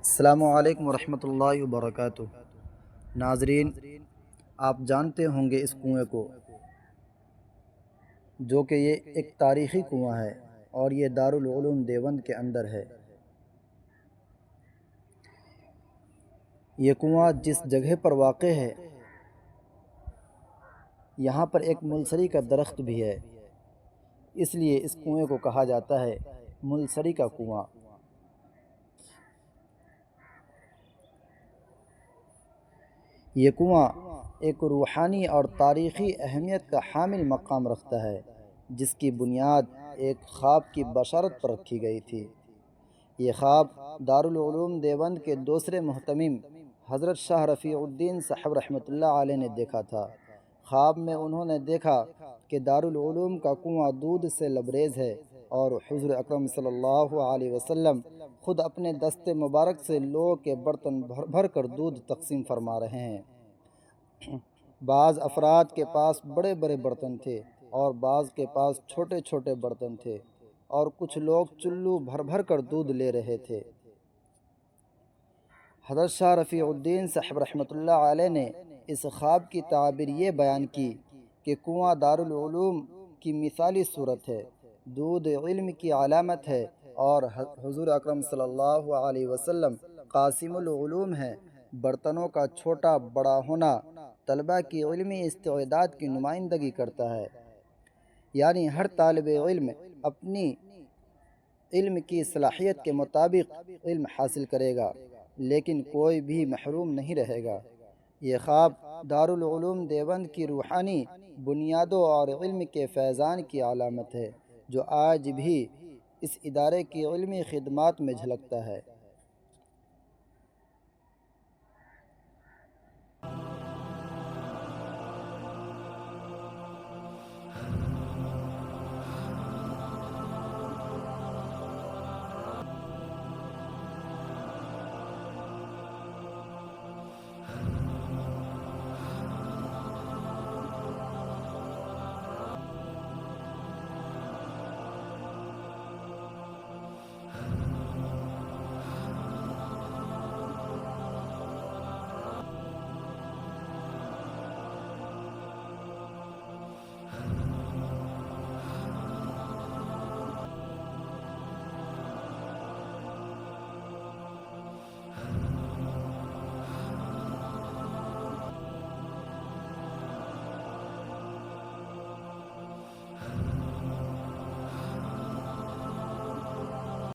अस्सलामुअलैकुम वरहमतुल्लाहि वबरकातुहू। नाज़रीन, आप जानते होंगे इस कुएं को, जो कि ये एक तारीख़ी कुआं है और ये दारुल उलूम देवबंद के अंदर है। ये कुआं जिस जगह पर वाक़े है, यहाँ पर एक मुलसरी का दरख्त भी है, इसलिए इस कुएं को कहा जाता है मुलसरी का कुआं। ये कुआं एक रूहानी और तारीख़ी अहमियत का हामिल मकाम रखता है, जिसकी बुनियाद एक ख्वाब की बशारत पर रखी गई थी। ये ख्वाब दारुल उलूम देवबंद के दूसरे मुहतमिम हज़रत शाह रफ़ीउद्दीन साहब रहमतुल्लाह अलैह ने देखा था। ख्वाब में उन्होंने देखा कि दारुल उलूम का कुआं दूध से लबरेज़ है और हुज़ूर अकरम सल्लल्लाहु अलैहि वसल्लम ख़ुद अपने दस्ते मुबारक से लोहे के बर्तन भर भर कर दूध तकसीम फरमा रहे हैं। बाज़ अफराद के पास बड़े बड़े बर्तन थे और बाज़ के पास छोटे छोटे बर्तन थे और कुछ लोग चुल्लू भर भर कर दूध ले रहे थे। हज़रत शाह रफ़ीउद्दीन साहब रहमतुल्लाह अलैह ने इस ख्वाब की ताबीर ये बयान की कि कुआं दारुल उलूम की मिसाली सूरत है, दूध इल्म की अलामत है और हुज़ूर अकरम सल्लल्लाहु अलैहि वसल्लम क़ासिमुल उलूम हैं। बर्तनों का छोटा बड़ा होना तलबा की इल्मी इस्तेदाद की नुमाइंदगी करता है, यानी हर तालिब इल्म अपनी इल्म की सलाहियत के मुताबिक इल्म हासिल करेगा, लेकिन कोई भी महरूम नहीं रहेगा। ये ख्वाब दारुल उलूम देवबंद की रूहानी बुनियादों और इल्म के फैज़ान की अलामत है, जो आज भी इस इदारे की इल्मी खिदमात में झलकता है।